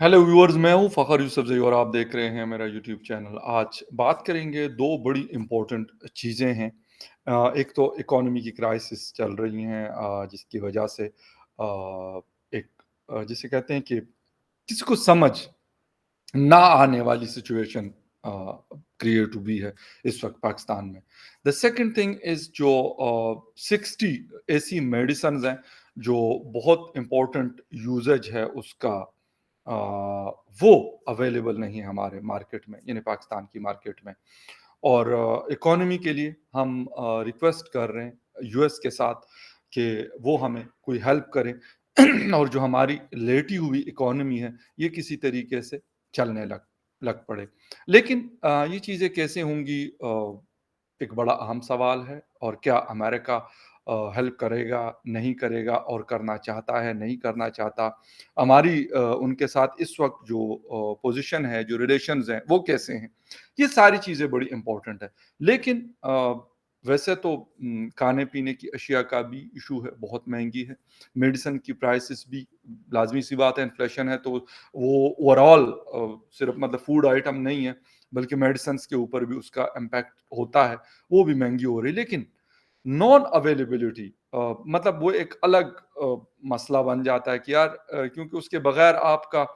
Hello viewers, मैं हूँ फ़खर यूसुफ़ज़ई और आप देख रहे हैं मेरा यूट्यूब चैनल। आज बात करेंगे 2 बड़ी इम्पोर्टेंट चीज़ें हैं। एक तो इकॉनमी की क्राइसिस चल रही हैं, जिसकी वजह से एक जिसे कहते हैं कि किसी को समझ ना आने वाली सिचुएशन अ, क्रिएट हुई है इस वक़्त पाकिस्तान में। द सेकंड थिंग इज़ जो 60 ऐसी मेडिसिन्स हैं जो बहुत इम्पोर्टेंट यूसेज है उसका, अ, वो अवेलेबल नहीं है हमारे मार्केट में, यानी पाकिस्तान की मार्केट में। और इकोनॉमी के लिए हम रिक्वेस्ट कर रहे हैं यूएस के साथ कि वो हमें कोई हेल्प करें और जो हमारी लेटी हुई इकोनॉमी है ये किसी तरीके से चलने लग लग पड़े। लेकिन ये चीज़ें कैसे होंगी, एक बड़ा अहम सवाल है। और क्या अमेरिका हेल्प करेगा, नहीं करेगा, और करना चाहता है, नहीं करना चाहता? हमारी उनके साथ इस वक़्त जो पोज़ीशन है, जो रिलेशंस हैं, वो कैसे हैं? ये सारी चीज़ें बड़ी इम्पोर्टेंट है। लेकिन वैसे तो खाने-पीने की अशिया का भी इश्यू है, बहुत महँगी है। मेडिसिन की प्राइसेस भी, लाज़मी-सी बात है, इन्फ्लेशन है तो वो ओवरऑल सिर्फ़ मतलब फूड आइटम नहीं है, बल्कि मेडिसिन्स के ऊपर भी उसका इम्पैक्ट होता है, वो भी महँगी हो रही है। लेकिन नॉन अवेलेबिलिटी मतलब वो एक अलग मसला बन जाता है कि यार, क्योंकि उसके बगैर आपका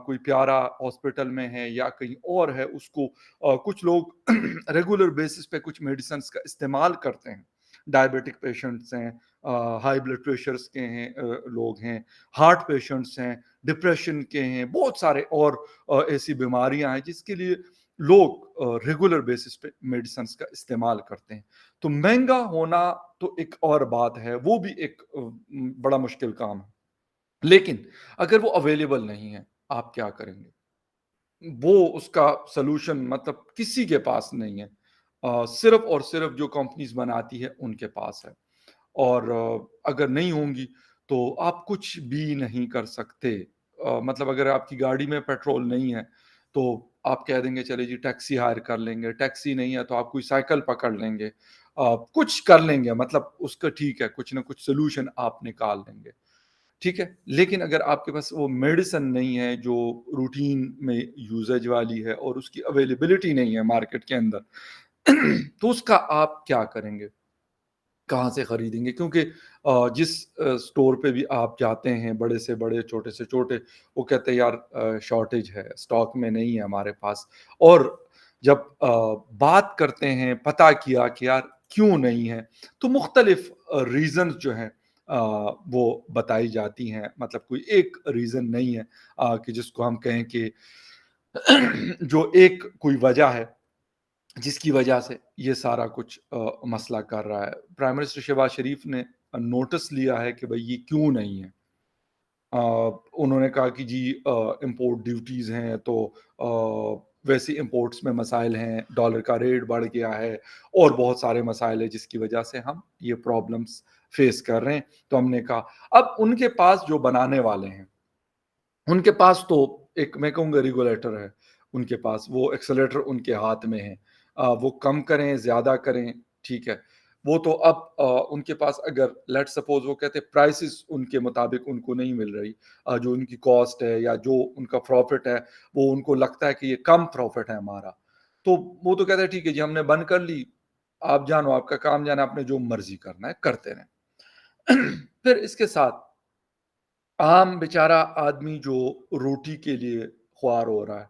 कोई प्यारा हॉस्पिटल में है या कहीं और है, उसको कुछ लोग रेगुलर बेसिस पे कुछ मेडिसिन्स का इस्तेमाल करते हैं। डायबिटिक पेशेंट्स हैं, हाई ब्लड प्रेशर्स के हैं, लोग हैं, हार्ट पेशेंट्स हैं, डिप्रेशन के हैं, बहुत सारे और ऐसी बीमारियां हैं जिसके लिए लोग रेगुलर बेसिस पे मेडिसिन्स का इस्तेमाल करते हैं। तो महँगा होना तो एक और बात है, वो भी एक बड़ा मुश्किल काम है। लेकिन अगर वो अवेलेबल नहीं है, आप क्या करेंगे? वो उसका सॉल्यूशन मतलब किसी के पास नहीं है। सिर्फ़ और सिर्फ़ जो कंपनीज़ बनाती है, उनके पास है। और अगर नहीं होंगी, तो आप कुछ भी नहीं कर सकते। मतलब अगर आपकी गाड़ी में पेट्रोल नहीं है, तो आप कह देंगे चलिए जी टैक्सी हायर कर लेंगे, टैक्सी नहीं है तो आप कोई साइकिल पकड़ लेंगे। कुछ कर लेंगे, मतलब उसका ठीक है, कुछ ना कुछ सॉल्यूशन आप निकाल लेंगे, ठीक है? लेकिन अगर आपके पास वो मेडिसिन नहीं है जो रूटीन में यूसेज वाली है और उसकी अवेलेबिलिटी नहीं है मार्केट के अंदर, तो उसका आप क्या करेंगे? कहाँ से खरीदेंगे? क्योंकि जिस स्टोर पे भी आप जाते हैं, बड़े से बड़े, छोटे से छोटे, वो कहते हैं यार शॉर्टेज है, स्टॉक में नहीं है हमारे पास। और जब बात करते हैं, पता किया कि यार क्यों नहीं है, तो मुख्तलिफ रीज़न्स जो हैं वो बताई जाती हैं। मतलब कोई एक रीज़न नहीं है कि जिसको हम कहें कि जो एक कोई वजह है जिसकी वजह से ये सारा कुछ मसला कर रहा है। प्राइम मिनिस्टर शहबाज शरीफ ने नोटिस लिया है कि भई ये क्यों नहीं है। अ, उन्होंने कहा कि जी इम्पोर्ट ड्यूटीज़ हैं तो वैसे इम्पोर्ट्स में मसाइल हैं, डॉलर का रेट बढ़ गया है और बहुत सारे मसाइल हैं जिसकी वजह से हम ये प्रॉब्लम्स फेस कर रहे हैं। तो हमने कहा अब उनके पास जो बनाने वाले हैं उनके पास तो एक मैं कहूँगा रेगुलेटर है, उनके पास वो एक्सेलेरेटर उनके हाथ में है। वो कम करें, ज़्यादा करें, ठीक है। वो तो अब उनके पास अगर लेट्स सपोज़ वो कहते हैं प्राइसेज़ उनके मुताबिक उनको नहीं मिल रही, जो उनकी कॉस्ट है या जो उनका प्रॉफ़िट है, वो उनको लगता है कि ये कम प्रॉफ़िट है हमारा। तो वो तो कहते हैं ठीक है जी हमने बंद कर ली, आप जानो आपका काम जाने आपने जो मर्ज़ी करना है करते रहें। फिर इसके साथ आम बेचारा आदमी जो रोटी के लिए ख्वार हो रहा है,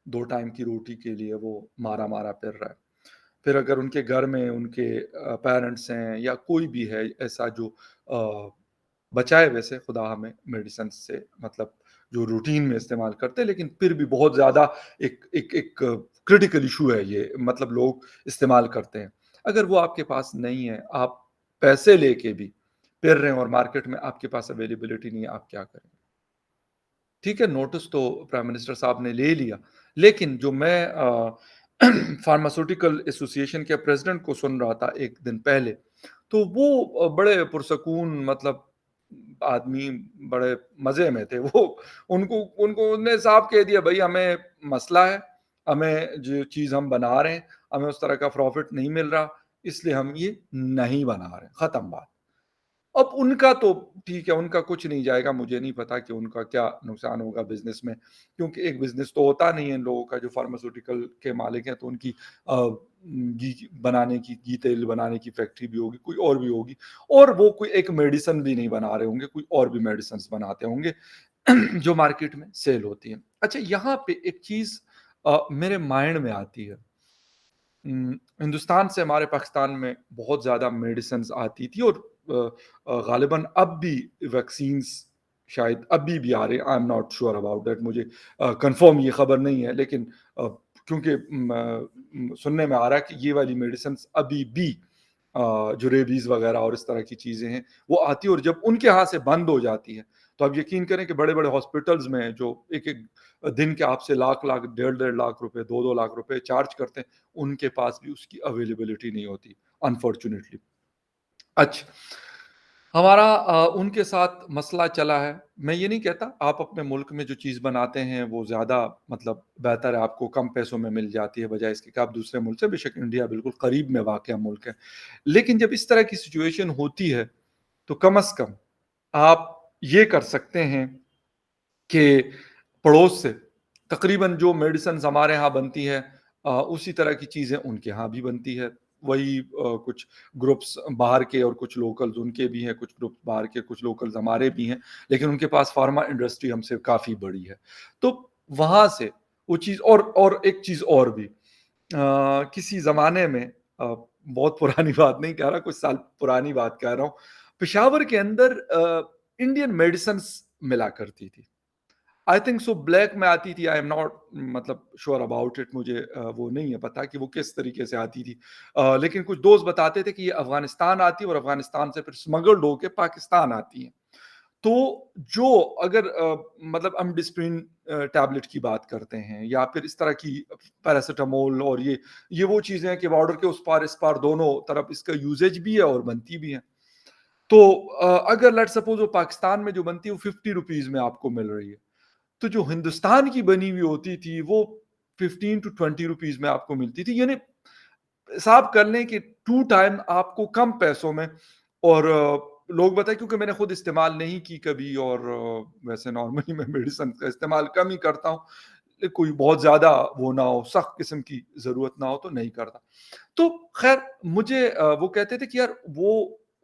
2 टाइम की रोटी के लिए वो मारा-मारा फिर रहा है। फिर अगर उनके घर में उनके पेरेंट्स हैं या कोई भी है ऐसा जो बचाए वैसे खुदा हमें मेडिसिन से, मतलब जो रूटीन में इस्तेमाल करते हैं लेकिन फिर भी बहुत ज़्यादा एक एक एक क्रिटिकल इश्यू है ये, मतलब लोग इस्तेमाल करते हैं। अगर वो आपके पास नहीं है, आप पैसे लेके भी फिर रहे हैं और मार्केट में आपके पास अवेलेबिलिटी नहीं है, आप क्या करें? ठीक है, नोटिस तो प्राइम मिनिस्टर साहब ने ले लिया, लेकिन जो मैं फार्मास्यूटिकल एसोसिएशन के प्रेज़िडेंट को सुन रहा था 1 दिन पहले, तो वो बड़े पुरसकून, मतलब आदमी बड़े मज़े में थे वो। उनको उनको उन्होंने साफ कह दिया भई हमें मसला है, हमें जो चीज़ हम बना रहे हैं, हमें उस तरह का प्रॉफ़िट नहीं मिल रहा, इसलिए हम ये नहीं बना रहे हैं, ख़त्म बात। अब उनका तो ठीक है, उनका कुछ नहीं जाएगा, मुझे नहीं पता कि उनका क्या नुकसान होगा बिज़नेस में, क्योंकि एक बिज़नेस तो होता नहीं है इन लोगों का जो फार्मास्यूटिकल के मालिक हैं, तो उनकी घी तेल बनाने की फैक्ट्री भी होगी, कोई और भी होगी और वो कोई एक मेडिसिन भी नहीं बना रहे होंगे, कोई और भी मेडिसिन्स बनाते होंगे जो मार्केट में सेल होती हैं। अच्छा, यहाँ पे एक चीज़ मेरे माइंड में आती है। हिंदुस्तान से हमारे पाकिस्तान में बहुत ज़्यादा मेडिसिन्स आती थी और ग़ालिबन अब भी वैक्सीन्स शायद अभी भी आ रहे हैं, I am not sure about that, मुझे कन्फर्म ये खबर नहीं है, लेकिन क्योंकि सुनने में आ रहा है कि ये वाली मेडिसिन्स अभी भी जो रेबीज़ वगैरह और इस तरह की चीज़ें हैं, वो आती है और जब उनके यहाँ से बंद हो जाती है, तो आप यकीन करें कि बड़े-बड़े हॉस्पिटल्स में जो एक-एक दिन के आपसे लाख-लाख, डेढ़-डेढ़ लाख रुपए, 2-2 लाख रुपए चार्ज करते हैं, उनके पास भी उसकी अवेलेबिलिटी नहीं होती, अनफॉर्च्यूनेटली। अच्छा, हमारा उनके साथ मसला चला है। मैं ये नहीं कहता आप अपने मुल्क में जो चीज़ बनाते हैं वो ज़्यादा मतलब बेहतर है, आपको कम पैसों में मिल जाती है बजाए इसके कि आप दूसरे मुल्क से, बेशक इंडिया बिल्कुल करीब में वाक़या मुल्क है। लेकिन जब इस तरह की सिचुएशन होती है, तो कम से कम आप ये कर सकते हैं कि पड़ोस से तकरीबन जो मेडिसिन्स हमारे यहाँ बनती है उसी तरह की चीज़ें उनके यहाँ भी बनती है। वही कुछ ग्रुप्स बाहर के और कुछ लोकल्स उनके भी हैं, कुछ ग्रुप्स बाहर के, कुछ लोकल्स हमारे भी हैं, लेकिन उनके पास फ़ार्मा इंडस्ट्री हमसे काफ़ी बड़ी है। तो वहाँ से वो चीज़ और एक चीज़ और भी किसी ज़माने में बहुत पुरानी बात नहीं कह रहा, कुछ साल पुरानी बात कह रहा हूँ, पेशावर के अंदर इंडियन मेडिसिन्स मिला करती थी। आई थिंक सो ब्लैक में आती थी, आई एम नॉट मतलब श्योर अबाउट इट, मुझे वो नहीं है पता कि वो किस तरीके से आती थी। लेकिन कुछ दोस्त बताते थे कि ये अफ़गानिस्तान आती है और अफ़गानिस्तान से फिर स्मगल्ड होके पाकिस्तान आती हैं। तो जो अगर मतलब अमडिसिप्लिन टैबलेट की बात करते हैं या फिर इस तरह की पैरासिटामोल और ये वो चीज़ें हैं कि बॉर्डर के उस पार, इस पार दोनों तरफ इसका यूसेज भी है और बनती भी है। तो अगर लेट्स सपोज़ वो पाकिस्तान में जो बनती है वो ₹50 में आपको मिल रही है। तो जो हिंदुस्तान की बनी हुई होती थी वो 15 टू 20 रुपीज़ में आपको मिलती थी। यानी हिसाब कर लें कि 2 टाइम आपको कम पैसों में और लोग बताएँ क्योंकि मैंने खुद इस्तेमाल नहीं की कभी और वैसे नॉर्मली मैं मेडिसिन का इस्तेमाल कम ही करता हूँ। कोई बहुत ज़्यादा वो ना हो, सख्त किस्म की ज़रूरत ना हो तो नहीं करता। तो ख़ैर मुझे वो कहते थे कि यार वो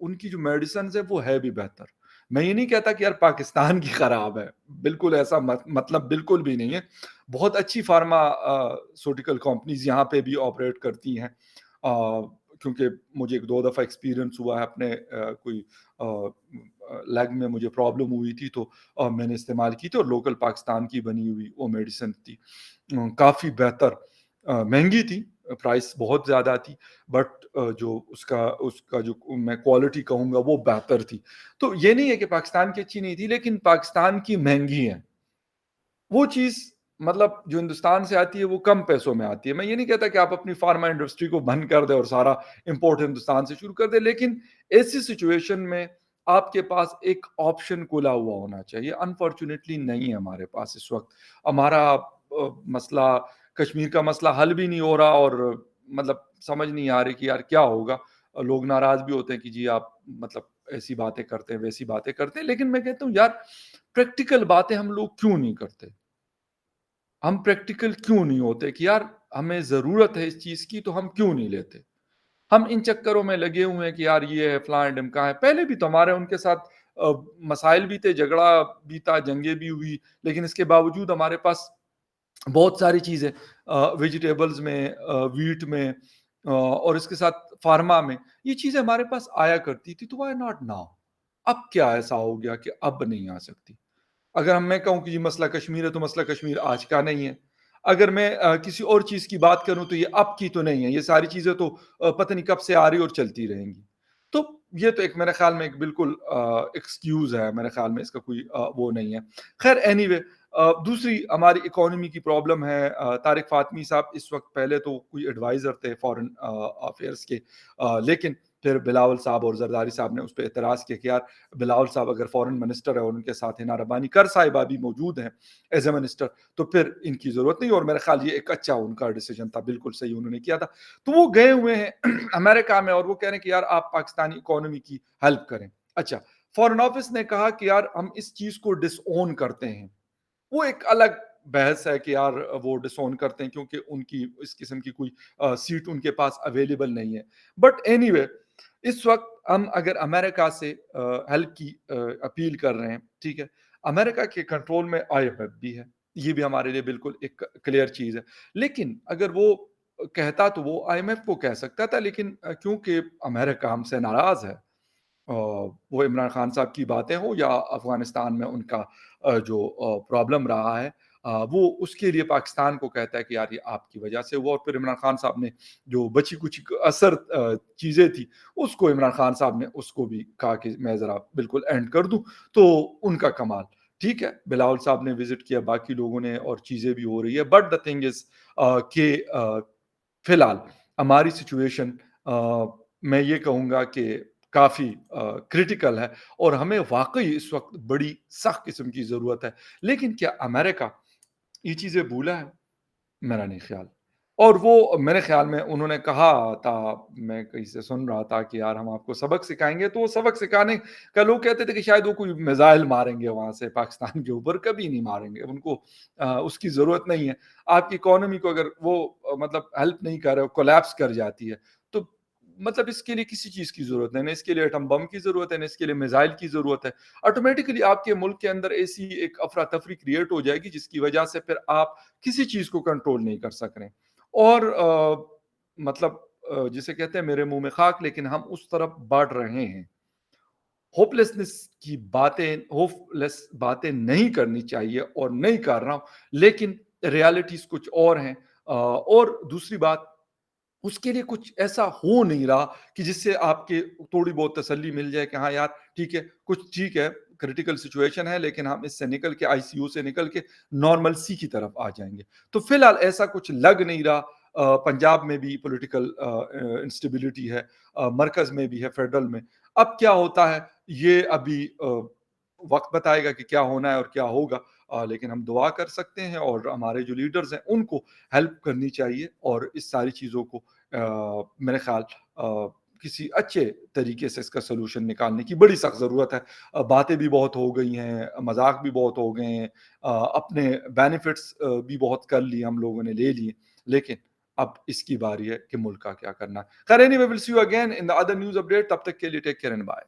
उनकी जो मेडिसिन्स है वो है भी बेहतर। मैं ये नहीं कहता कि यार पाकिस्तान की खराब है, बिल्कुल ऐसा मतलब बिल्कुल भी नहीं है। बहुत अच्छी सूटिकल कंपनीज़ यहाँ पे भी ऑपरेट करती हैं। क्योंकि मुझे 1-2 दफ़ा एक्सपीरियंस हुआ है अपने कोई लेग में मुझे प्रॉब्लम हुई थी तो मैंने इस्तेमाल की थी और लोकल पाकिस्तान की बनी हुई वो मेडिसिन थी। काफ़ी बेहतर महँगी थी, प्राइस बहुत ज़्यादा थी बट जो उसका उसका जो मैं क्वालिटी कहूँगा वो बेहतर थी। तो ये नहीं है कि पाकिस्तान की अच्छी नहीं थी लेकिन पाकिस्तान की महँगी है। वो चीज़ मतलब जो हिंदुस्तान से आती है वो कम पैसों में आती है। मैं ये नहीं कहता कि आप अपनी फार्मा इंडस्ट्री को बंद कर दें और सारा इम्पोर्ट हिंदुस्तान से शुरू कर दें, लेकिन ऐसी सिचुएशन में आपके पास एक ऑप्शन खुला हुआ होना चाहिए। अनफॉर्च्यूनेटली नहीं है हमारे पास इस वक़्त। हमारा मसला कश्मीर का मसला हल भी नहीं हो रहा और मतलब समझ नहीं आ रही कि यार क्या होगा? लोग नाराज़ भी होते हैं कि जी आप मतलब ऐसी बातें करते हैं, वैसी बातें करते हैं। लेकिन मैं कहता हूँ यार प्रैक्टिकल बातें हम लोग क्यों नहीं करते? हम प्रैक्टिकल क्यों नहीं होते कि यार हमें ज़रूरत है इस चीज़ की तो हम क्यों नहीं लेते? हम इन चक्करों में लगे हुए हैं कि यार ये है, फलाना-ढिमका है। पहले भी तो हमारे उनके साथ अ, मसाइल भी थे, झगड़ा भी था, जंगें भी हुई, लेकिन इसके बावजूद हमारे पास बहुत सारी चीज़ें वेजिटेबल्स में व्हीट में और इसके साथ फार्मा में, ये चीज़ें हमारे पास आया करती थी, तो व्हाई नॉट नाउ? अब क्या ऐसा हो गया कि अब नहीं आ सकती? अगर मैं कहूँ कि ये मसला कश्मीर है, तो मसला कश्मीर आज का नहीं है। अगर मैं किसी और चीज़ की बात करूँ, तो ये अब की तो नहीं है। ये सारी चीज़ें तो पता नहीं कब से आ रही और चलती रहेंगी। तो ये तो एक मेरे ख़्याल में एक बिल्कुल एक्सक्यूज़ है, मेरे ख़्याल में इसका कोई वो नहीं है। ख़ैर एनीवे दूसरी हमारी इकोनॉमी की प्रॉब्लम है तारिक फ़ातमी साहब इस वक़्त पहले तो कोई एडवाइज़र थे फ़ॉरेन अफ़ेयर्स के लेकिन फिर बिलावल साहब और ज़रदारी साहब ने उस पे एतराज़ किया कि यार बिलावल साहब अगर फॉरेन मिनिस्टर है और उनके साथ हिना रब्बानी कर साहिबा भी मौजूद हैं एज़ अ मिनिस्टर, तो फिर इनकी ज़रूरत नहीं और मेरा ख़्याल ये एक अच्छा उनका डिसीजन था, बिल्कुल सही उन्होंने किया था। तो वो गए हुए हैं अमेरिका में और वो कह रहे हैं कि यार आप पाकिस्तानी इकोनॉमी की हेल्प करें। अच्छा, फॉरेन ऑफिस ने कहा कि यार हम इस चीज़ को डिसओन करते हैं। वो एक अलग बहस है कि यार वो डिसओन करते हैं क्योंकि उनकी इस किस्म की कोई सीट उनके पास अवेलेबल नहीं है। बट एनीवे इस वक़्त हम अगर अमेरिका से हेल्प की अपील कर रहे हैं, ठीक है? अमेरिका के कंट्रोल में आईएमएफ भी है। ये भी हमारे लिए बिल्कुल एक क्लियर चीज़ है। लेकिन अगर वो कहता तो वो आईएमएफ को कह सकता था लेकिन क्योंकि अमेरिका हमसे नाराज़ है वो इमरान खान साहब की बातें हों या अफ़गानिस्तान में उनका जो प्रॉब्लम रहा है वो उसके लिए पाकिस्तान को कहता है कि यार ये आपकी वजह से हुआ और फिर इमरान खान साहब ने जो बची-कुची चीज़ें थी, उसको इमरान खान साहब ने उसको भी कहा कि मैं ज़रा बिल्कुल एंड कर दूँ, तो उनका कमाल। ठीक है, बिलावल साहब ने विज़िट किया, बाकी लोगों ने और चीज़ें भी हो रही है बट द थिंग इज़ कि फिलहाल हमारी सिचुएशन मैं ये कहूँगा कि काफ़ी क्रिटिकल है और हमें वाक़ई इस वक़्त बड़ी सख्त किस्म की ज़रूरत है। लेकिन क्या अमेरिका ये चीज़ें भूला है? मेरा नहीं ख़्याल। और वो मेरे ख़्याल में उन्होंने कहा था, मैं कहीं से सुन रहा था कि यार हम आपको सबक सिखाएँगे, तो वो सबक सिखाने का लोग कहते थे कि शायद वो कोई मिसाइल मारेंगे वहाँ से पाकिस्तान के ऊपर, कभी नहीं मारेंगे। उनको उसकी ज़रूरत नहीं है। आपकी इकोनॉमी को अगर वो मतलब हेल्प नहीं कर रहे, कोलैप्स कर जाती है, तो मतलब इसके लिए किसी चीज़ की ज़रूरत नहीं, ना इसके लिए एटम बम की ज़रूरत है, ना इसके लिए मिसाइल की ज़रूरत है। ऑटोमैटिकली आपके मुल्क के अंदर ऐसी एक अफ़रा-तफ़री क्रिएट हो जाएगी, जिसकी वजह से फिर आप किसी चीज़ को कंट्रोल नहीं कर सक रहे हैं। और मतलब जिसे कहते हैं मेरे मुँह में खाक लेकिन हम उस तरफ बढ़ रहे हैं। होपलेसनेस की बातें होपलेस बातें नहीं करनी चाहिए और नहीं कर रहा हूँ, लेकिन रियलिटीज़ कुछ और हैं और दूसरी बात उसके लिए कुछ ऐसा हो नहीं रहा कि जिससे आपके थोड़ी बहुत तसल्ली मिल जाए कि हाँ यार कुछ ठीक है, क्रिटिकल सिचुएशन है लेकिन हम इससे निकल के आईसीयू से निकल के नॉर्मलसी की तरफ आ जाएँगे। तो फिलहाल ऐसा कुछ लग नहीं रहा पंजाब में भी पॉलिटिकल इंस्टेबिलिटी है मरकज़ में भी है, फेडरल में। अब क्या होता है ये अभी वक़्त बताएगा कि क्या होना है और क्या होगा लेकिन हम दुआ कर सकते हैं और हमारे जो लीडर्स हैं उनको हेल्प करनी चाहिए और इस सारी चीज़ों को मेरे ख़्याल किसी अच्छे तरीके से इसका सॉल्यूशन निकालने की बड़ी सख्त ज़रूरत है। बातें भी बहुत हो गई हैं, मज़ाक भी बहुत हो गए हैं अपने बेनिफिट्स भी बहुत कर लिए हम लोगों ने ले लिए, लेकिन अब इसकी बारी है कि मुल्क का क्या करना है। खैर anyway will see you again in the other news update तब तक के लिए टेक केयर एंड बाय।